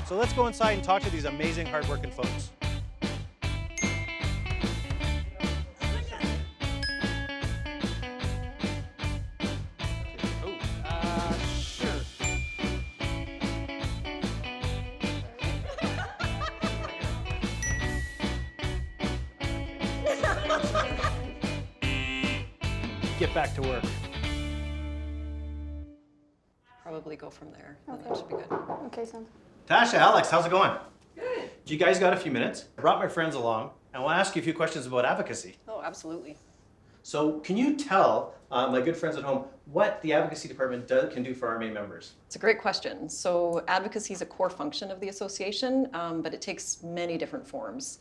So let's go inside and talk to these amazing, hardworking folks. Sure. Get back to work. Probably go from there. Okay. That should be good. Okay, sounds. Tasha, Alex, how's it going? Good. Do you guys got a few minutes? I brought my friends along, and I want to ask you a few questions about advocacy. Oh, absolutely. So can you tell my good friends at home what the advocacy department can do for RMA members? It's a great question. So advocacy is a core function of the association, but it takes many different forms.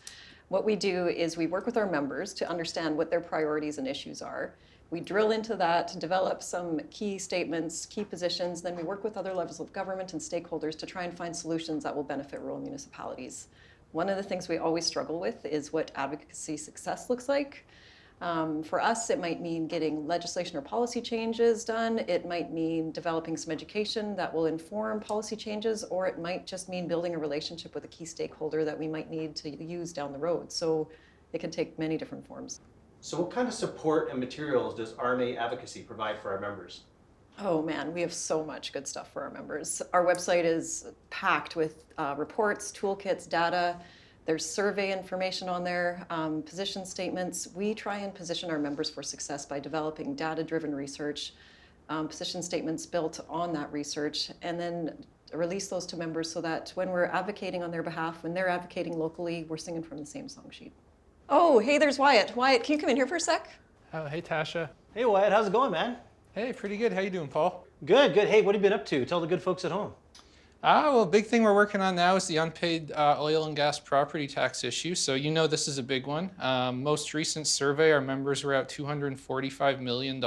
What we do is we work with our members to understand what their priorities and issues are. We drill into that, develop some key statements, key positions, then we work with other levels of government and stakeholders to try and find solutions that will benefit rural municipalities. One of the things we always struggle with is what advocacy success looks like. For us, it might mean getting legislation or policy changes done. It might mean developing some education that will inform policy changes, or it might just mean building a relationship with a key stakeholder that we might need to use down the road. So it can take many different forms. So what kind of support and materials does RMA Advocacy provide for our members? Oh man, we have so much good stuff for our members. Our website is packed with reports, toolkits, data. There's survey information on there, position statements. We try and position our members for success by developing data-driven research, position statements built on that research, and then release those to members so that when we're advocating on their behalf, when they're advocating locally, we're singing from the same song sheet. Oh, hey, there's Wyatt. Wyatt, can you come in here for a sec? Oh, hey, Tasha. Hey Wyatt, how's it going, man? Hey, pretty good. How you doing, Paul? Good, good. Hey, what have you been up to? Tell the good folks at home. Well, big thing we're working on now is the unpaid oil and gas property tax issue. So you know this is a big one. Most recent survey, our members were at $245 million.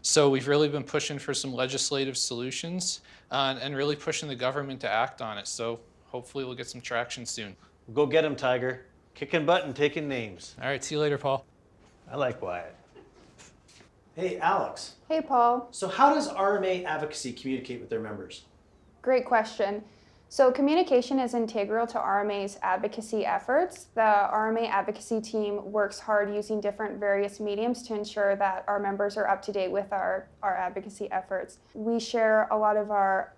So we've really been pushing for some legislative solutions and really pushing the government to act on it. So hopefully we'll get some traction soon. Go get him, Tiger. Kicking butt and taking names. All right, see you later, Paul. I like Wyatt. Hey, Alex. Hey, Paul. So how does RMA Advocacy communicate with their members? Great question. So communication is integral to RMA's advocacy efforts. The RMA advocacy team works hard using different various mediums to ensure that our members are up to date with our advocacy efforts. We share a lot of our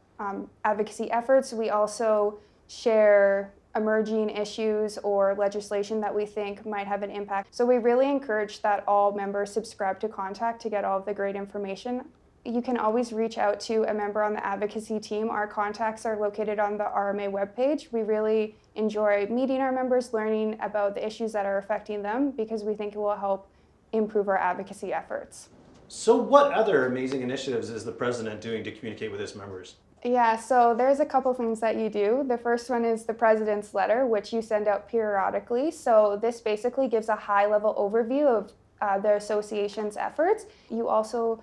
advocacy efforts. We also share emerging issues or legislation that we think might have an impact. So we really encourage that all members subscribe to Contact to get all of the great information. You can always reach out to a member on the advocacy team. Our contacts are located on the RMA webpage. We really enjoy meeting our members, learning about the issues that are affecting them, because we think it will help improve our advocacy efforts. So what other amazing initiatives is the president doing to communicate with his members? Yeah, so there's a couple things that you do. The first one is the President's Letter, which you send out periodically. So this basically gives a high-level overview of the association's efforts. You also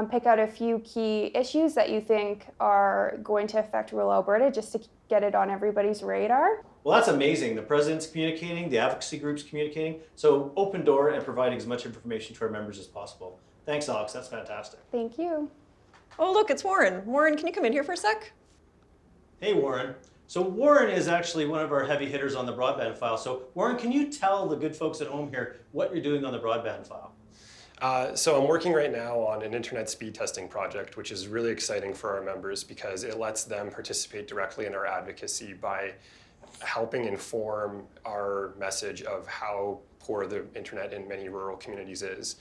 pick out a few key issues that you think are going to affect rural Alberta, just to get it on everybody's radar. Well, that's amazing. The president's communicating, the advocacy group's communicating. So open door and providing as much information to our members as possible. Thanks, Alex. That's fantastic. Thank you. Oh, look, it's Warren. Warren, can you come in here for a sec? Hey, Warren. So Warren is actually one of our heavy hitters on the Broadband File. So Warren, can you tell the good folks at home here what you're doing on the Broadband File? So I'm working right now on an internet speed testing project, which is really exciting for our members because it lets them participate directly in our advocacy by helping inform our message of how poor the internet in many rural communities is.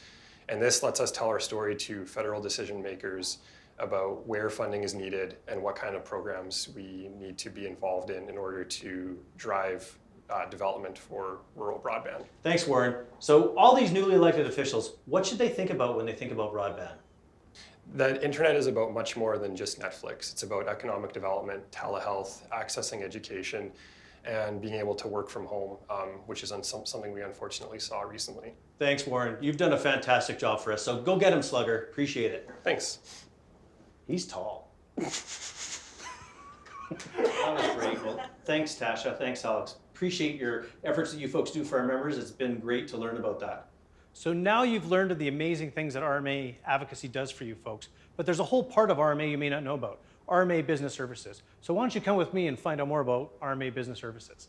And this lets us tell our story to federal decision makers about where funding is needed and what kind of programs we need to be involved in order to drive development for rural broadband. Thanks, Warren. So all these newly elected officials, what should they think about when they think about broadband? The internet is about much more than just Netflix. It's about economic development, telehealth, accessing education, and being able to work from home, which is something we unfortunately saw recently. Thanks, Warren. You've done a fantastic job for us. So go get him, Slugger. Appreciate it. Thanks. He's tall. That was great. Well, thanks, Tasha. Thanks, Alex. Appreciate your efforts that you folks do for our members. It's been great to learn about that. So now you've learned of the amazing things that RMA Advocacy does for you folks, but there's a whole part of RMA you may not know about. RMA Business Services. So why don't you come with me and find out more about RMA Business Services?